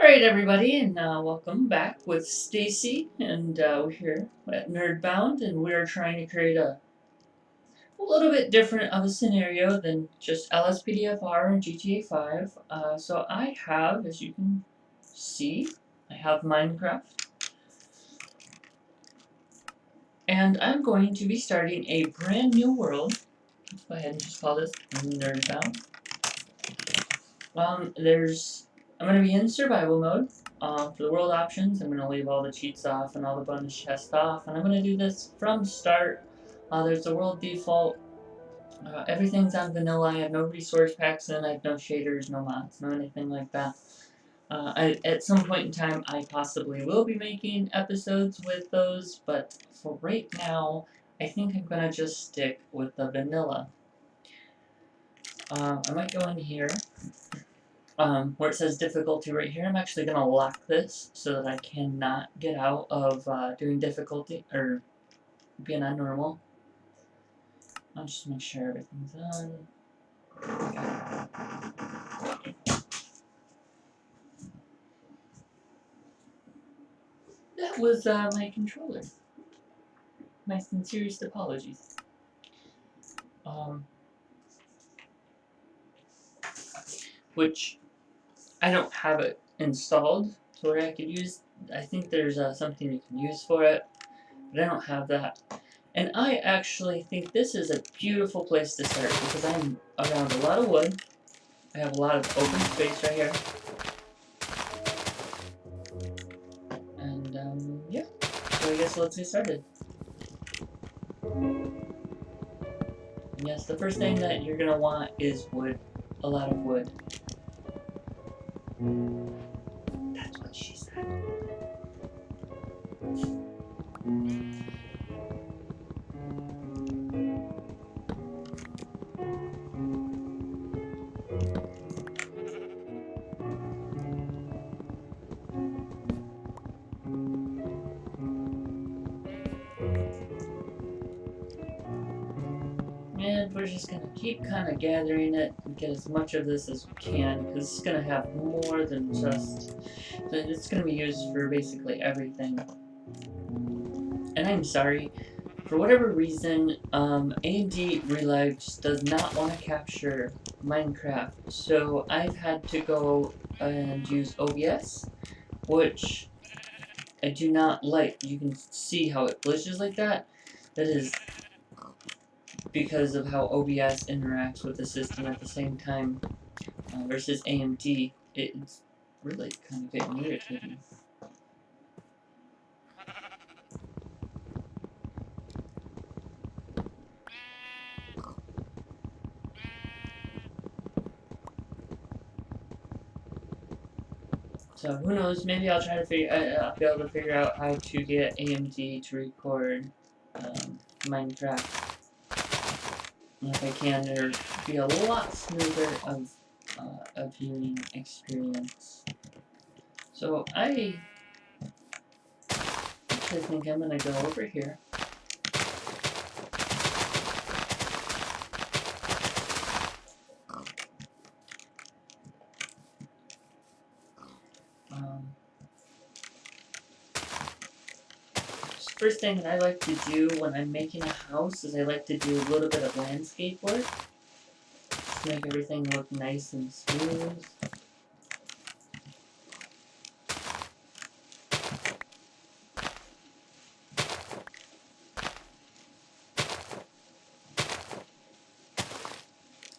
Alright everybody, and welcome back with Stacy, and we're here at Nerdbound, and we're trying to create a little bit different of a scenario than just LSPDFR and GTA 5. So I have, as you can see, I have Minecraft, and I'm going to be starting a brand new world. Let's go ahead and just call this Nerdbound. I'm going to be in survival mode. For the world options, I'm going to leave all the cheats off and all the bonus chests off, and I'm going to do this from start. There's the world default. Everything's on vanilla. I have no resource packs in. I have no shaders, no mods, no anything like that. At some point in time, I possibly will be making episodes with those, but for right now, I think I'm going to just stick with the vanilla. I might go in here. Where it says difficulty right here, I'm actually going to lock this so that I cannot get out of doing difficulty or being on normal. I'll just make sure everything's on. Okay. That was my controller. My sincerest apologies. Which I don't have it installed to where I could use. I think there's something you can use for it, but I don't have that. And I actually think this is a beautiful place to start because I'm around a lot of wood. I have a lot of open space right here. And yeah, so I guess let's get started. And yes, the first thing that you're gonna want is wood. A lot of wood. That's what she said. And we're just gonna keep kind of gathering it and get as much of this as we can because it's gonna have more than just. It's gonna be used for basically everything. And I'm sorry, for whatever reason, AMD Relive just does not want to capture Minecraft, so I've had to go and use OBS, which I do not like. You can see how it glitches like that. That is because of how OBS interacts with the system at the same time versus AMD. It's really kind of getting irritating. So who knows? Maybe I'll try to I'll be able to figure out how to get AMD to record Minecraft. And if I can, there'll be a lot smoother of a viewing experience. So I actually think I'm gonna go over here. First thing that I like to do when I'm making a house is I like to do a little bit of landscape work. Just make everything look nice and smooth.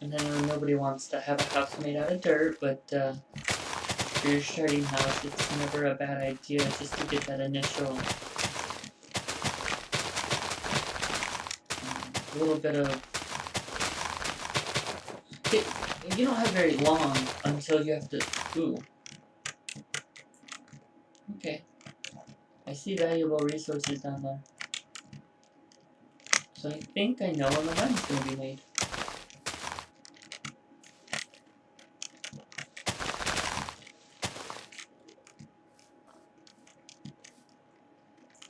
And then nobody wants to have a house made out of dirt, but for your starting house, it's never a bad idea just to get that initial little bit of. You don't have very long until you have to. Ooh. Okay. I see valuable resources down there. So I think I know when the mine's going to be made.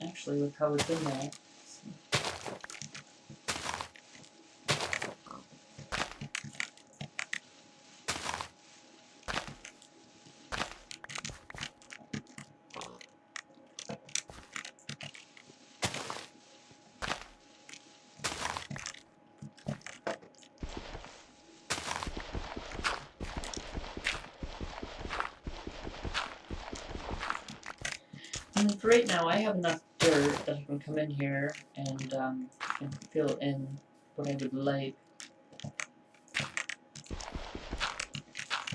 Actually, look how it's in there. And for right now, I have enough dirt that I can come in here and fill in what I would like.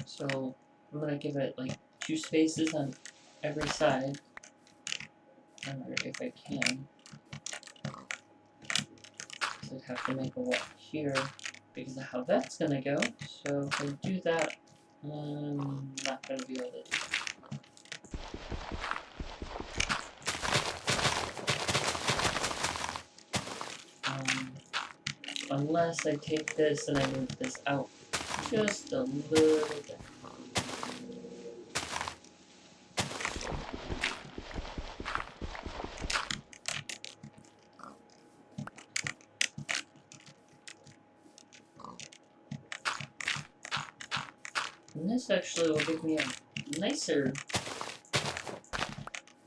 So I'm gonna give it like 2 spaces on every side, or if I can. So I'd have to make a wall here because of how that's gonna go. So if I do that, I'm not gonna be able to do that. Unless I take this and I move this out just a little bit. And this actually will give me a nicer,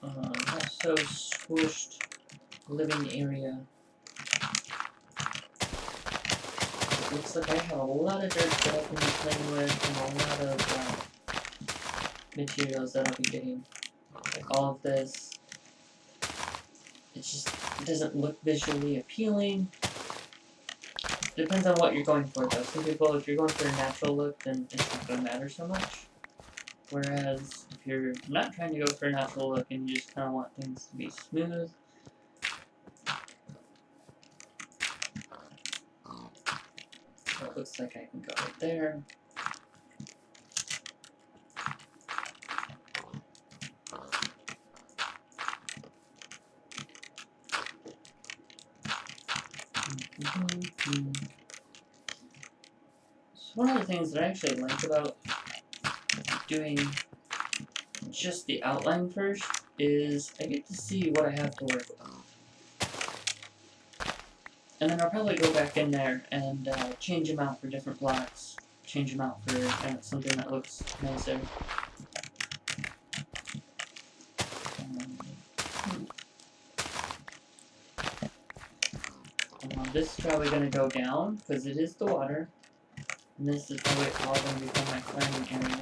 not so squished living area. It looks like I have a lot of dirt that I can be playing with and a lot of materials that I'll be getting. Like all of this. It doesn't look visually appealing. Depends on what you're going for though. Some people, if you're going for a natural look, then it's not going to matter so much. Whereas if you're not trying to go for a natural look and you just kind of want things to be smooth, so it looks like I can go right there. So one of the things that I actually like about doing just the outline first is I get to see what I have to work with. And then I'll probably go back in there and change them out for different blocks, change them out for something that looks nicer. This is probably going to go down because it is the water. And this is probably all going to become my climbing area.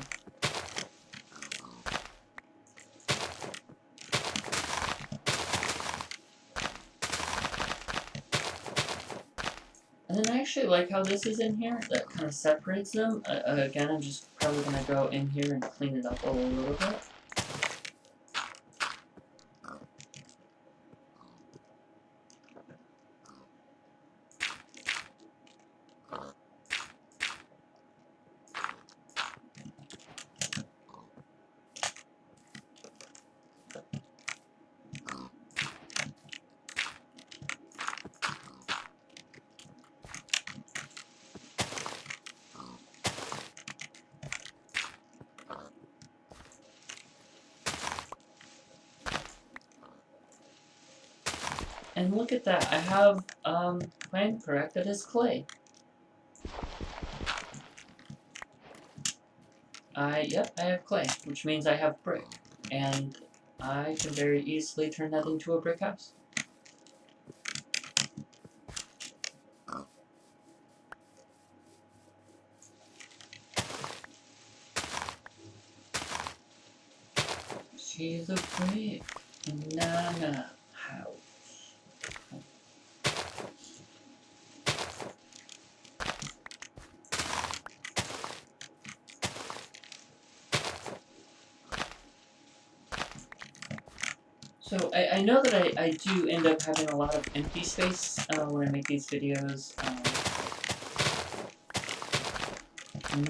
And then I actually like how this is in here. That kind of separates them. Again, I'm just probably going to go in here and clean it up a little bit. And look at that, I have, if I'm correct, that is clay. Yep, I have clay, which means I have brick. And I can very easily turn that into a brick house. She's a brick banana house. So I know that I do end up having a lot of empty space when I make these videos.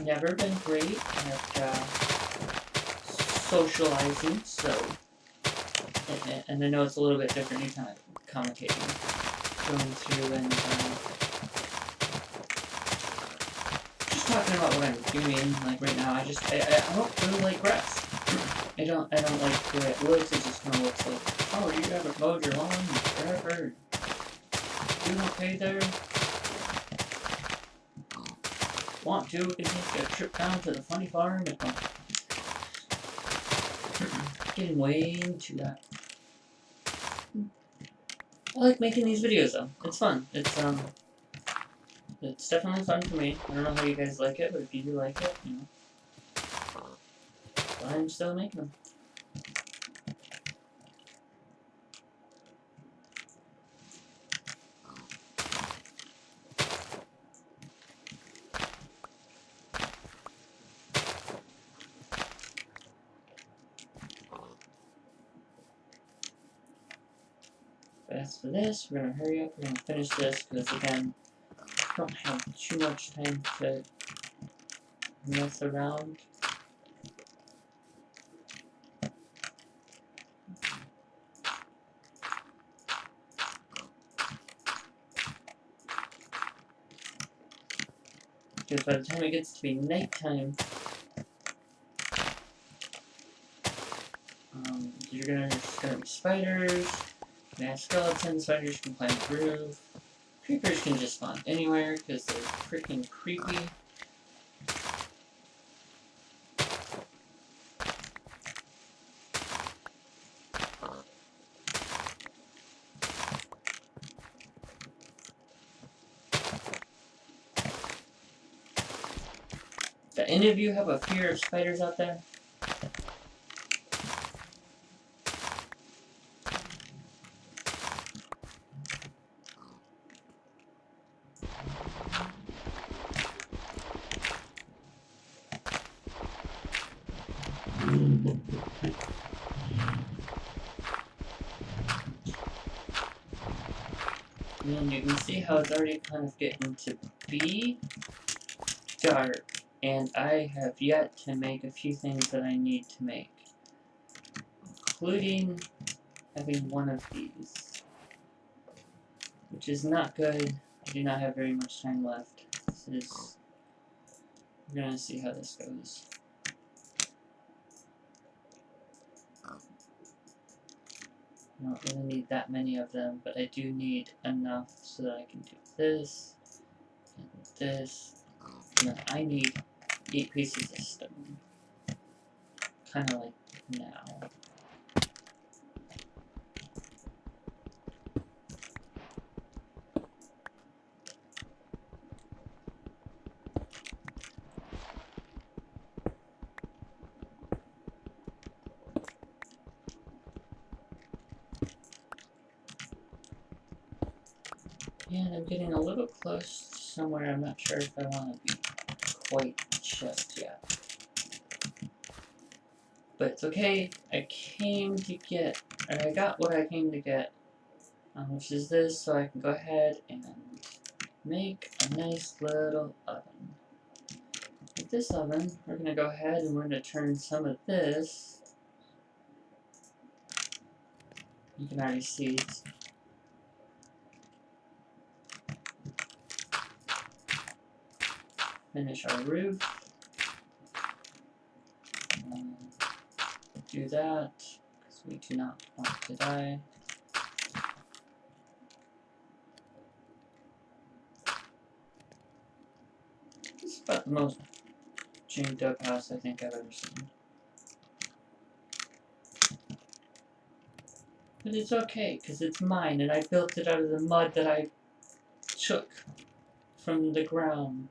Never been great at socializing, so and I know it's a little bit different anytime commentating, going through and just talking about what I'm doing. Like right now, I don't really like grass. I don't like the way it looks. It just kind of looks like, oh, you haven't mowed your lawn forever. Doing okay there? Want to? We can take a trip down to the funny farm. Getting way into that. I like making these videos though. It's fun. It's definitely fun for me. I don't know how you guys like it, but if you do like it, you know, I'm still making them. But as for this, we're gonna hurry up. We're gonna finish this because again, I don't have too much time to mess around. Because by the time it gets to be nighttime, there's gonna be spiders, mass skeletons, spiders can climb the roof, creepers can just spawn anywhere because they're freaking creepy. Do any of you have a fear of spiders out there? And you can see how it's already kind of getting to be dark, and I have yet to make a few things that I need to make, including having one of these, which is not good. I do not have very much time left. We're gonna see how this goes. I don't really need that many of them, but I do need enough so that I can do this, and this, and then I need 8 pieces of stone. Kind of like now. And I'm getting a little close to somewhere I'm not sure if I want to be quite just yet. But it's okay, I got what I came to get, which is this, so I can go ahead and make a nice little oven. With this oven, we're going to go ahead and we're going to turn some of this, you can already see it's finish our roof. Do that, because we do not want to die. This is about the most chained up house I think I've ever seen. But it's okay, because it's mine, and I built it out of the mud that I took from the ground.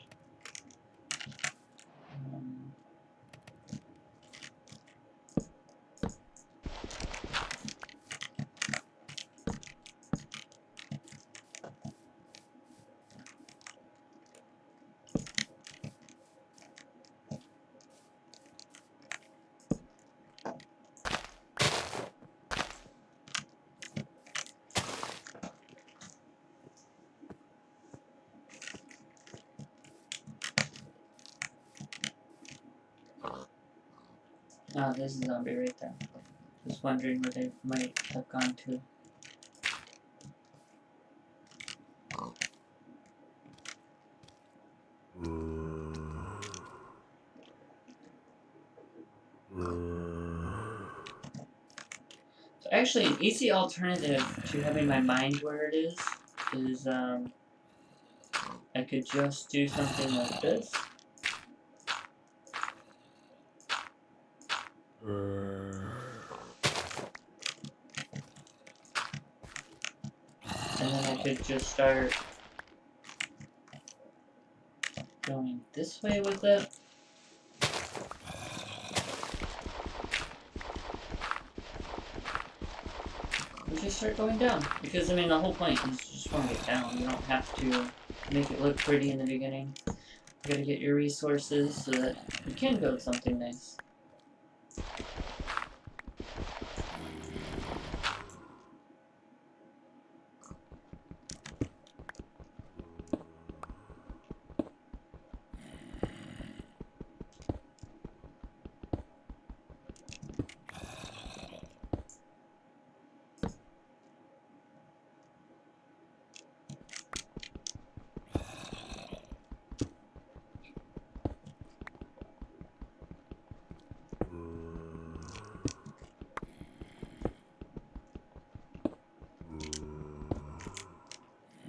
Ah, there's a zombie right there. Just wondering where they might have gone to. So actually, an easy alternative to having my mind where it is I could just do something like this. And then I could just start going this way with it. And just start going down. Because, I mean, the whole point is you just want to get down. You don't have to make it look pretty in the beginning. You gotta get your resources so that you can build something nice.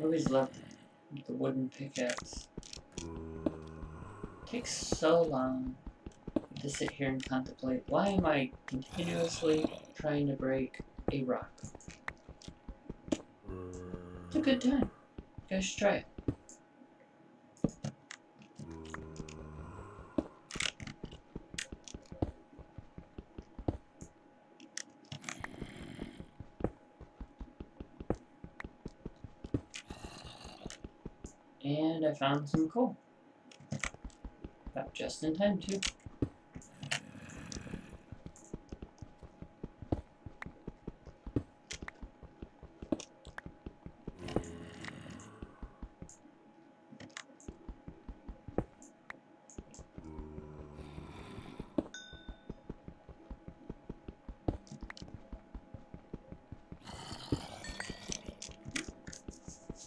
always loved the wooden pickaxe. It takes so long to sit here and contemplate. Why am I continuously trying to break a rock? It's a good time. You guys should try it. And I found some coal. About just in time, too.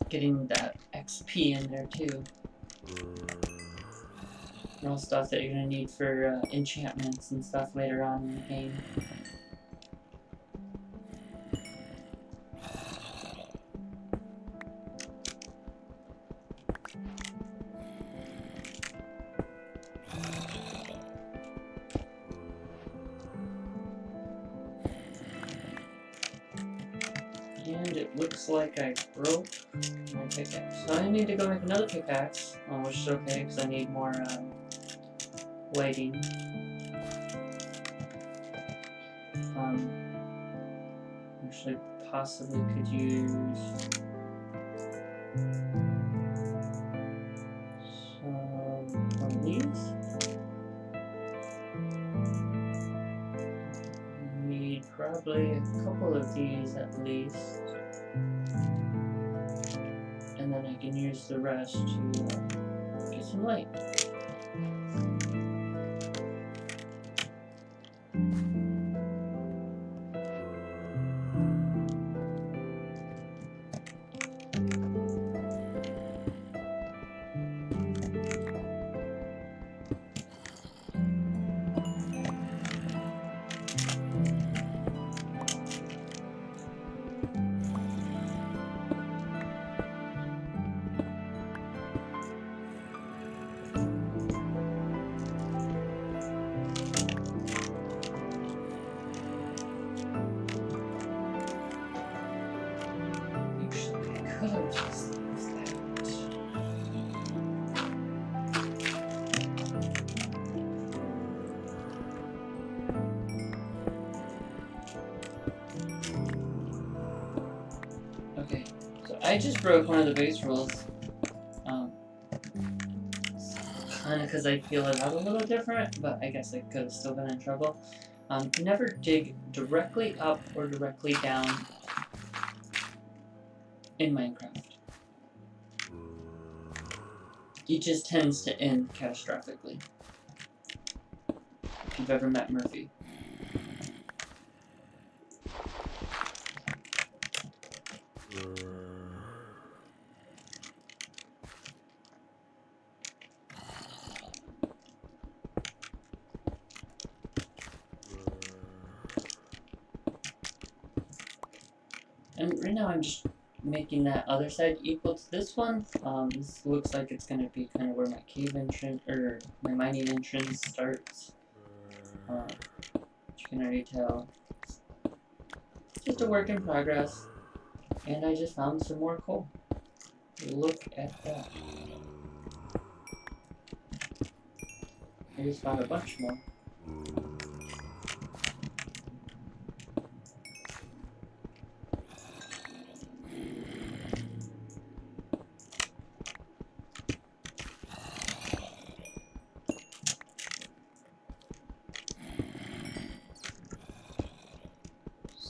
Getting that XP in there, too. And all stuff that you're gonna need for enchantments and stuff later on in the game. And it looks like I broke my pickaxe. So I need to go make another pickaxe, which is okay because I need more lighting. Actually, possibly could use some of these. Need probably a couple of these at least. And then I can use the rest to get some light. Okay, so I just broke one of the base rules. Kind of because I feel it out a little different, but I guess I could have still been in trouble. Never dig directly up or directly down in Minecraft. It just tends to end catastrophically. If you've ever met Murphy. And right now I'm just making that other side equal to this one. This looks like it's going to be kind of where my cave entrance, or my mining entrance starts. You can already tell. It's just a work in progress. And I just found some more coal. Look at that. I just found a bunch more.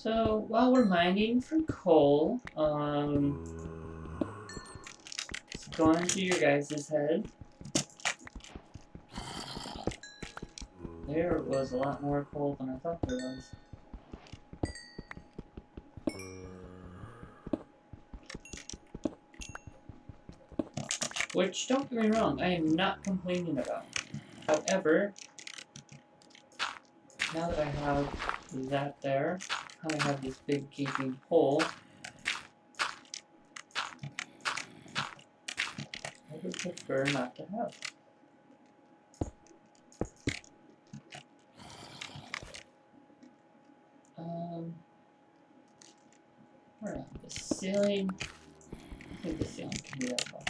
So while we're mining for coal, it's going to your guys' head. There was a lot more coal than I thought there was. Which, don't get me wrong, I am not complaining about. However, now that I have that there, I have this big gaping hole. would prefer not to have. Where on the ceiling? I think the ceiling can be that low.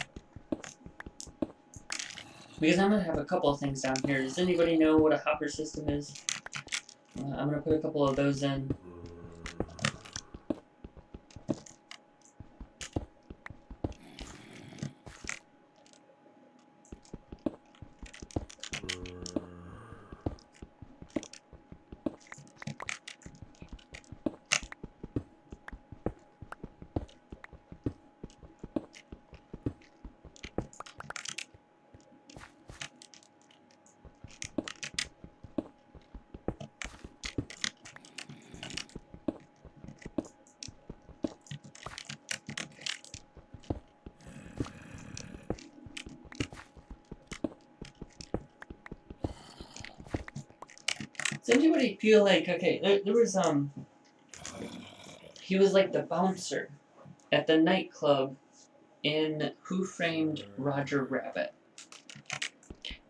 Because I'm gonna have a couple of things down here. Does anybody know what a hopper system is? I'm gonna put a couple of those in. Does anybody feel like, okay, there was, he was like the bouncer at the nightclub in Who Framed Roger Rabbit.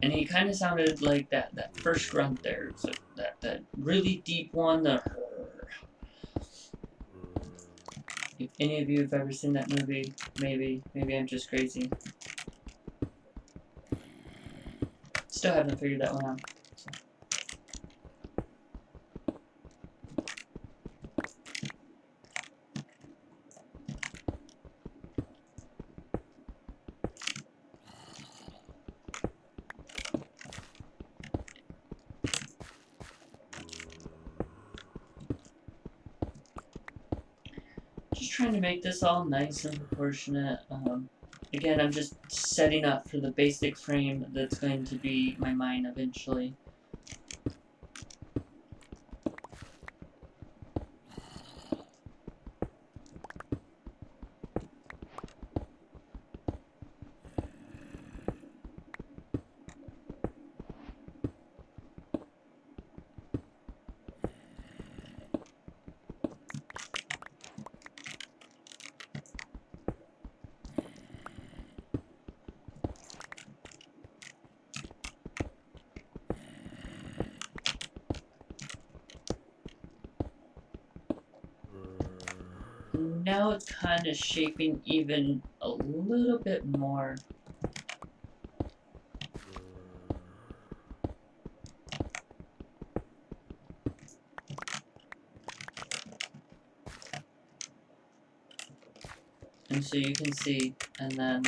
And he kind of sounded like that first grunt there. So that really deep one, if any of you have ever seen that movie, maybe I'm just crazy. Still haven't figured that one out. Just trying to make this all nice and proportionate. Again, I'm just setting up for the basic frame that's going to be my mine eventually. Now it's kind of shaping even a little bit more. And so you can see, and then,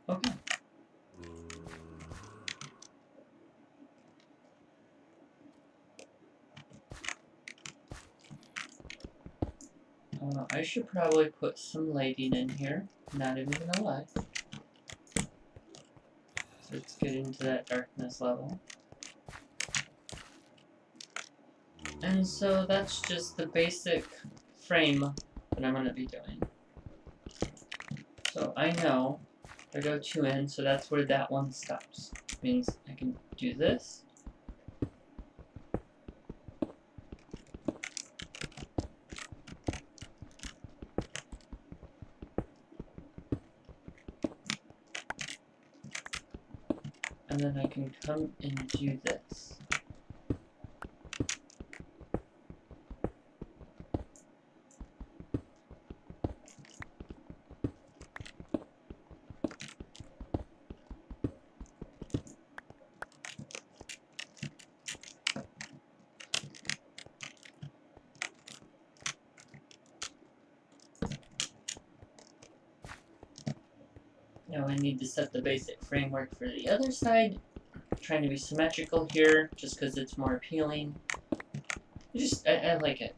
okay. I should probably put some lighting in here, not even gonna lie. So it's getting to that darkness level. And so that's just the basic frame that I'm gonna be doing. So I know I go 2 in, so that's where that one stops. Means I can do this. And then I can come and do this. Now I need to set the basic framework for the other side. I'm trying to be symmetrical here, just because it's more appealing. I like it.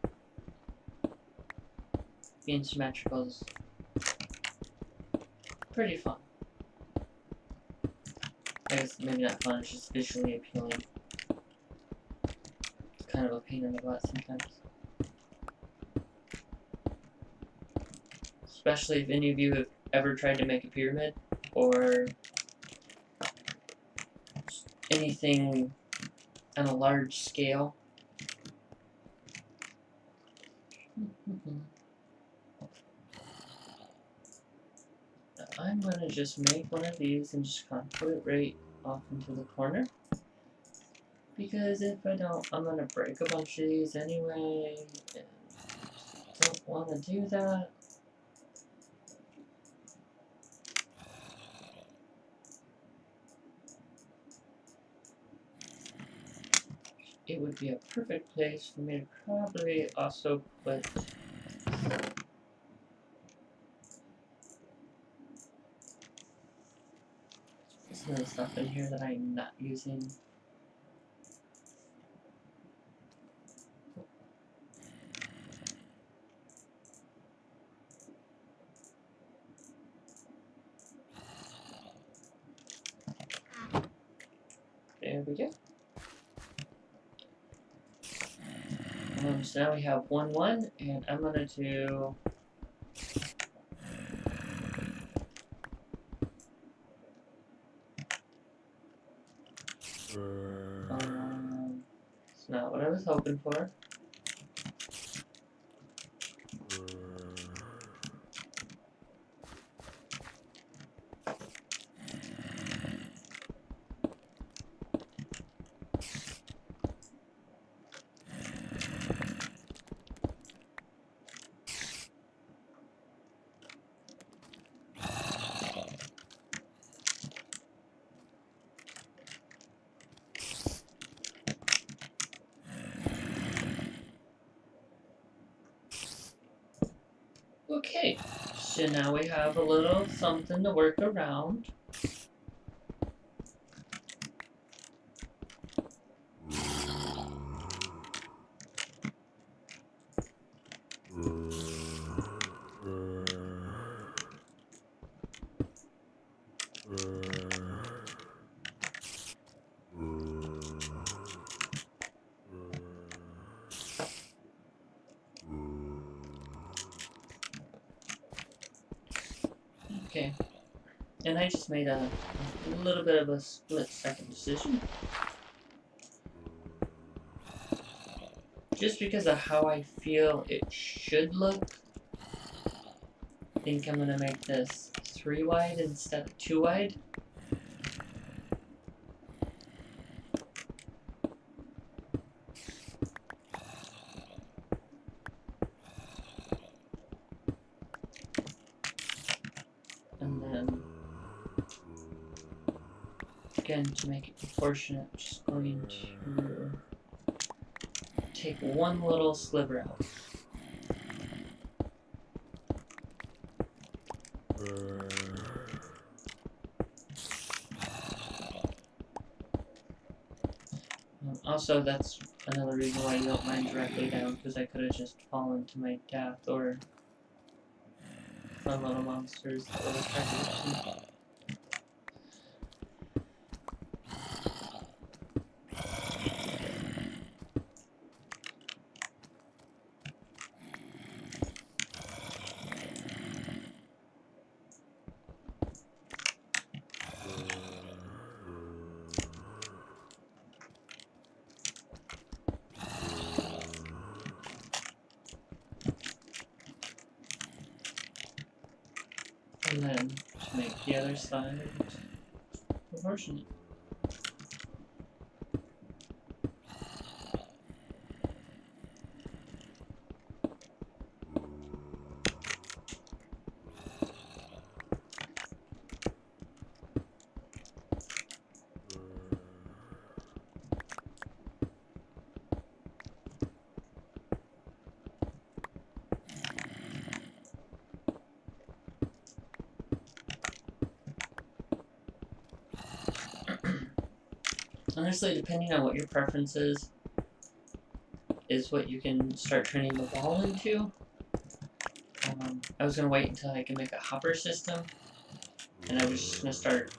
Being symmetrical is pretty fun. I guess maybe not fun, it's just visually appealing. It's kind of a pain in the butt sometimes. Especially if any of you have ever tried to make a pyramid, or anything on a large scale. I'm gonna just make one of these and just kind of put it right off into the corner. Because if I don't, I'm gonna break a bunch of these anyway. And don't want to do that. It would be a perfect place for me to probably also put some of the stuff in here that I'm not using. There we go. So now we have 1, 1, and I'm gonna do it's not what I was hoping for. Okay, so now we have a little something to work around. Okay, and I just made a little bit of a split-second decision. Just because of how I feel it should look, I think I'm gonna make this 3 wide instead of 2 wide. And then, again, to make it proportionate, I'm just going to take one little sliver out. Also, that's another reason why I don't mine directly down, because I could have just fallen to my death or fun little monsters that would attack me. And then to make the other side proportionate. Honestly, depending on what your preference is what you can start turning the wall into. I was going to wait until I can make a hopper system, and I was just going to start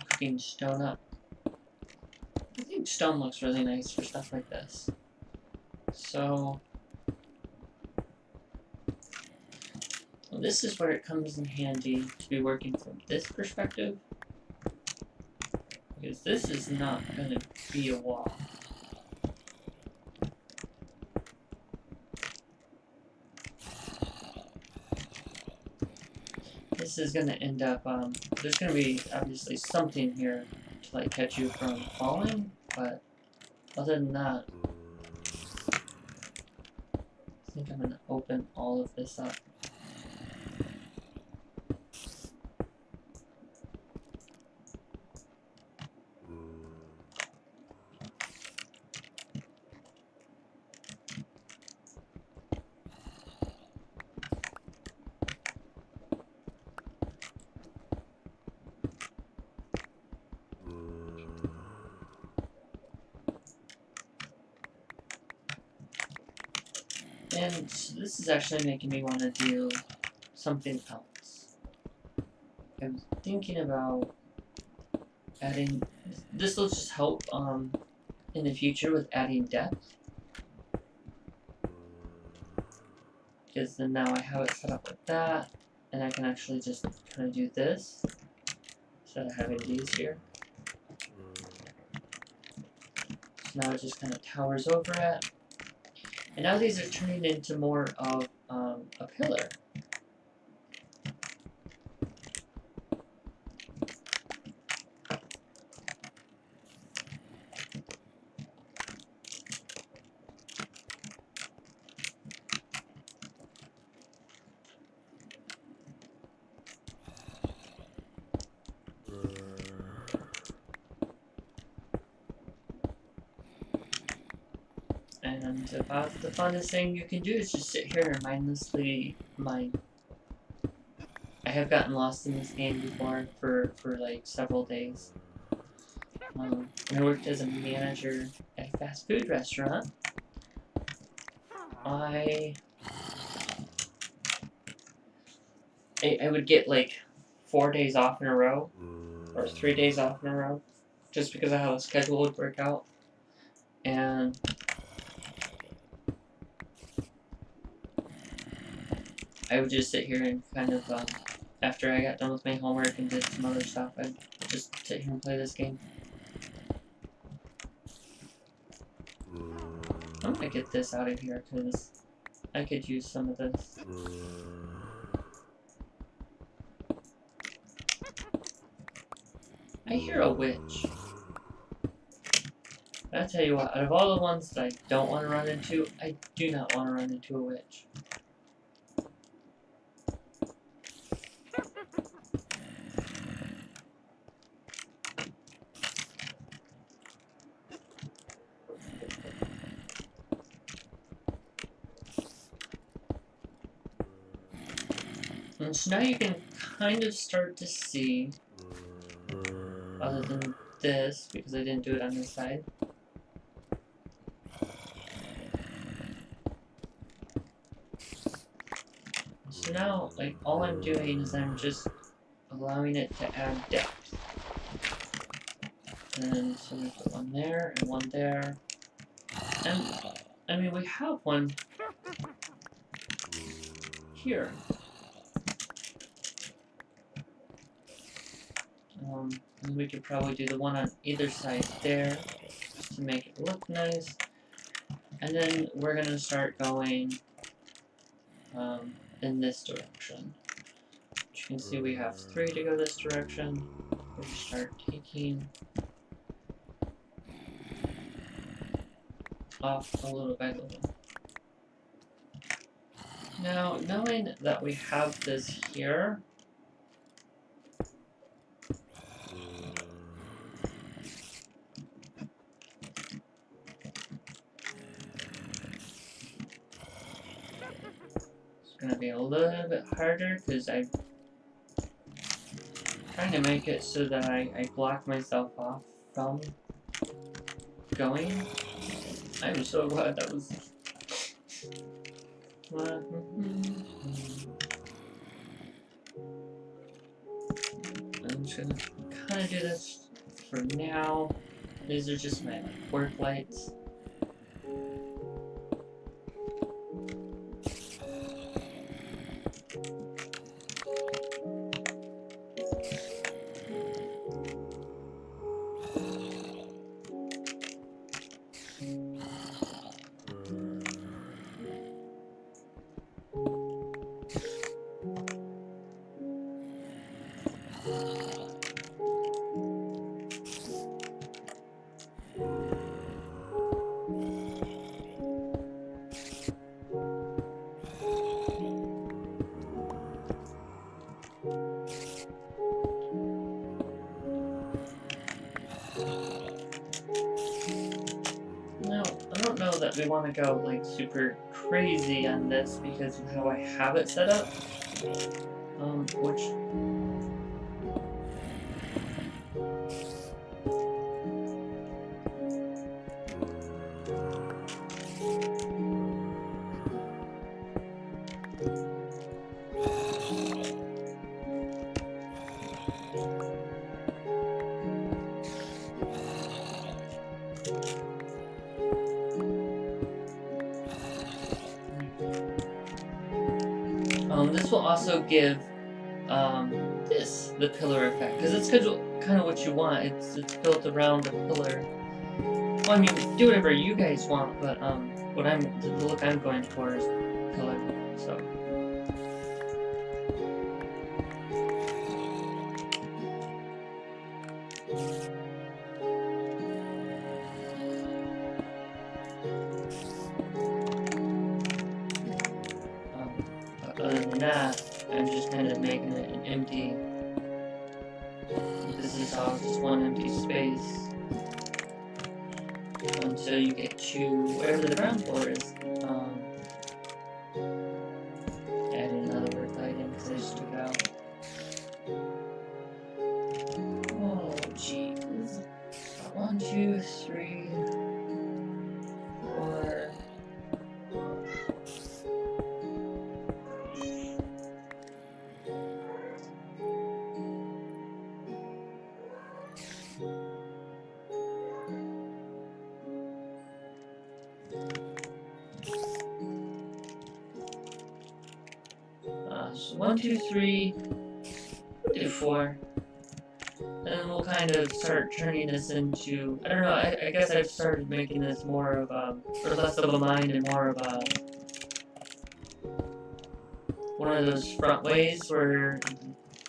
cooking stone up. I think stone looks really nice for stuff like this. So, well, this is where it comes in handy to be working from this perspective. Because this is not going to be a wall. this is gonna end up, there's gonna be obviously something here to like catch you from falling, but other than that, I think I'm gonna open all of this up. And this is actually making me want to do something else. I'm thinking about adding, this will just help in the future with adding depth. Because then now I have it set up like that, and I can actually just kind of do this instead of having these here. So now it just kind of towers over it. And now these are turning into more of a pillar. And about the funnest thing you can do is just sit here and mindlessly mine. I have gotten lost in this game before for like several days. When I worked as a manager at a fast food restaurant, I would get like 4 days off in a row, or 3 days off in a row, just because of how the schedule would work out. And I would just sit here and kind of, after I got done with my homework and did some other stuff, I'd just sit here and play this game. I'm gonna get this out of here because I could use some of this. I hear a witch. I tell you what, out of all the ones that I don't want to run into, I do not want to run into a witch. And so now you can kind of start to see, other than this, because I didn't do it on this side. So now, like, all I'm doing is I'm just allowing it to add depth. And so we put one there and one there. And, I mean, we have one here. And we could probably do the one on either side there to make it look nice. And then we're gonna start going in this direction. As you can see, we have 3 to go this direction. We start taking off a little by little. Now, knowing that we have this here, it's gonna be a little bit harder because I'm trying to make it so that I block myself off from going. I'm so glad that was. I'm just gonna kind of do this for now. These are just my work lights. Now, I don't know that we want to go like super crazy on this because of how I have it set up. Which this will also give this the pillar effect because it's kind of what you want. It's built around a pillar. Well, I mean, do whatever you guys want, but the look I'm going for is pillar. So. Other than that, I'm just kind of making it an empty. This is all just one empty space until you get to wherever the ground floor is. Add another work item because I just took it out. Oh, jeez. 1, 2, 3, 4. So 1, 2, 3, we'll do 4. And we'll kind of start turning this into, I don't know, I guess I've started making this more of or less of a mine and more of one of those front ways where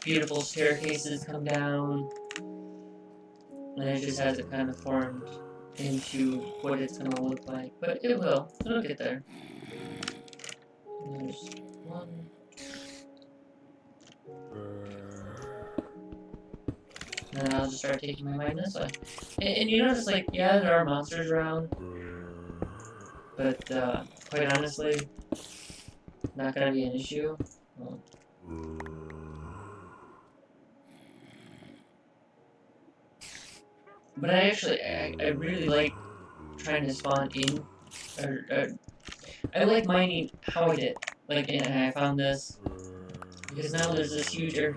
beautiful staircases come down. And it just has it kind of formed into what it's going to look like. But it will. It'll get there. And there's 1. And then I'll just start taking my mine this way. And you notice, like, yeah, there are monsters around. But, quite honestly, not going to be an issue. Well, but I really like trying to spawn in, I like mining how I did. Like, and I found this, because now there's this huge area.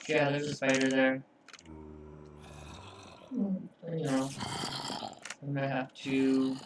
Yeah, there's a spider there. You know, I'm gonna have to...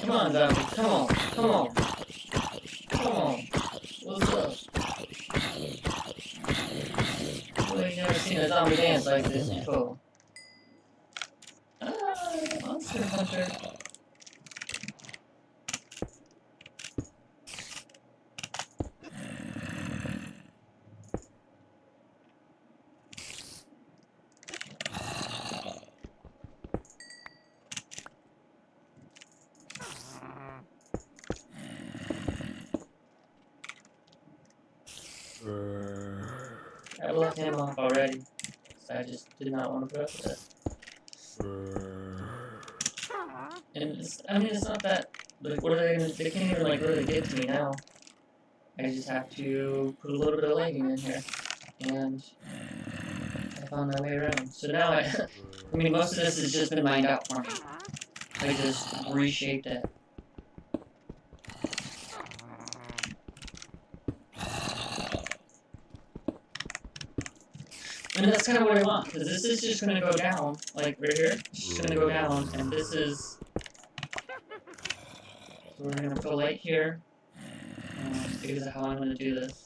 Come on, zombie, come on, come on. Come on. What's up? Well, you've never seen a zombie dance like this before. Ah, monster hunter. I left him off already. So I just did not want to put up with it. And I mean, it's not that, like, what are they gonna, they can't even, like, really get to me now. I just have to put a little bit of lighting in here. And I found my way around. So now I mean, most of this has just been mined out for me. I just reshaped it. And that's kind of what I want, because this is just going to go down, like right here. It's just going to go down, and this is... So we're going to put a light here, because of how I'm going to do this.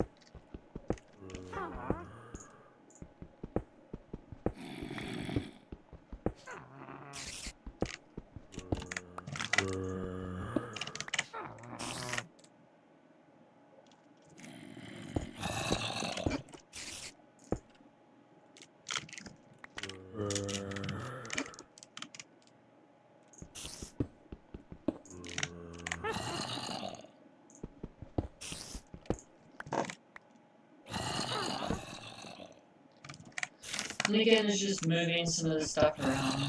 And again, it's just moving some of the stuff around.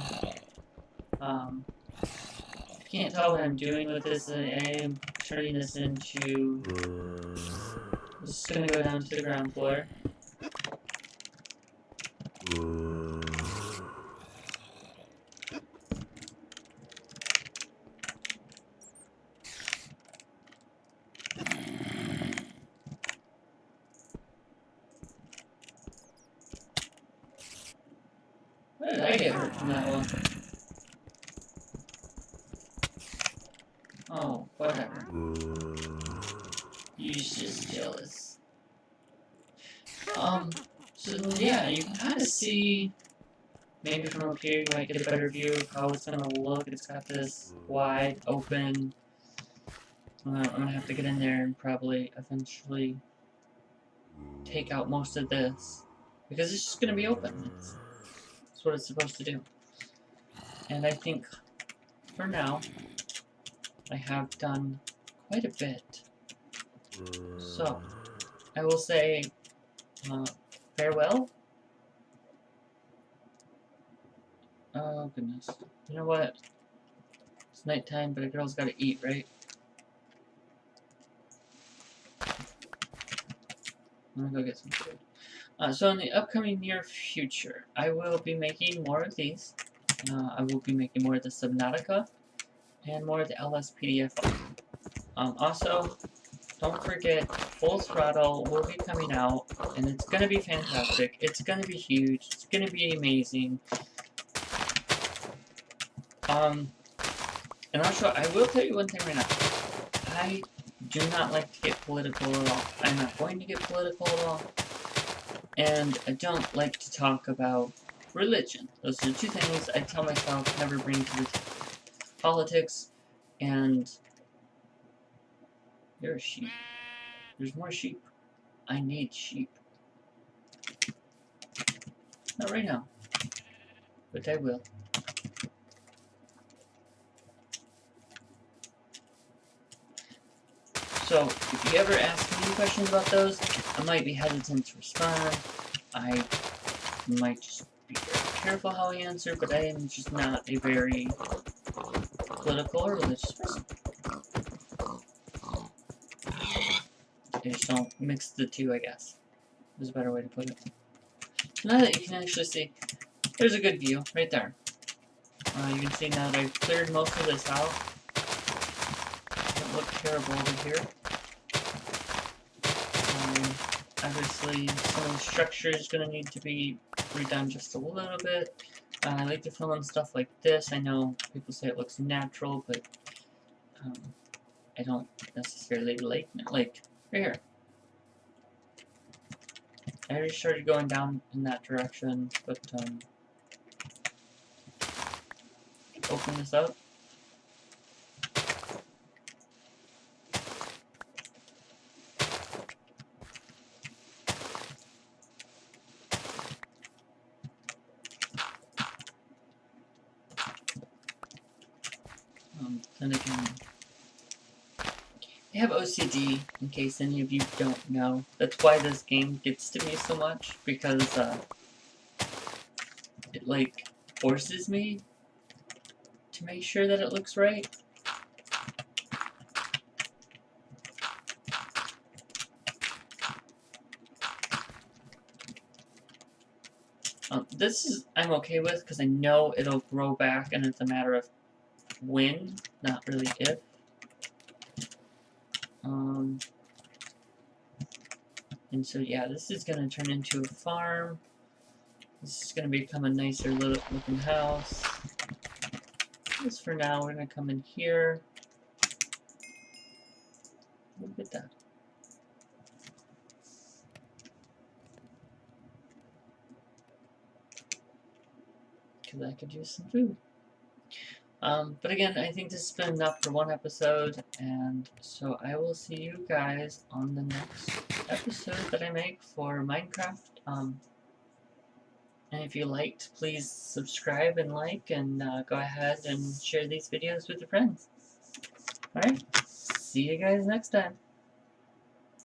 If you can't tell what I'm doing with this, I am turning this into... This is going to go down to the ground floor. Why did I get hurt from that one? Oh, whatever. You're just jealous. So yeah, you can kind of see, maybe from up here you might get a better view of how it's going to look. It's got this wide open, I'm going to have to get in there and probably eventually take out most of this, because it's just going to be open. That's what it's supposed to do. And I think, for now, I have done quite a bit. So, I will say, farewell. Oh, goodness. You know what? It's nighttime, but a girl's gotta eat, right? I'm gonna go get some food. So in the upcoming near future, I will be making more of these. I will be making more of the Subnautica and more of the LSPDF. Also, don't forget, Full Throttle will be coming out, and it's going to be fantastic. It's going to be huge. It's going to be amazing. And also, I will tell you one thing right now. I do not like to get political at all. I'm not going to get political at all. And I don't like to talk about religion. Those are two things I tell myself never bring to the table. Politics and... You're a sheep. There's more sheep. I need sheep. Not right now. But I will. So, if you ever ask me any questions about those, I might be hesitant to respond. I might just be very careful how I answer, but I am just not a very political or religious person. I just don't mix the two, I guess. There's a better way to put it. So now that you can actually see, there's a good view right there. You can see now that I've cleared most of this out. Doesn't look terrible over here. Obviously, some of the structure is going to need to be redone just a little bit. I like to fill in stuff like this. I know people say it looks natural, but I don't necessarily like it. Like, right here. I already started going down in that direction, but open this up. Then again, I have OCD, in case any of you don't know. That's why this game gets to me so much, because it like forces me to make sure that it looks right. This is I'm okay with because I know it'll grow back, and it's a matter of when, not really if. And so yeah, this is going to turn into a farm. This is going to become a nicer looking house. Just for now, we're going to come in here. Look at that. Because I could use some food. But again, I think this has been enough for one episode, and so I will see you guys on the next episode that I make for Minecraft. And if you liked, please subscribe and like, and go ahead and share these videos with your friends. Alright, see you guys next time.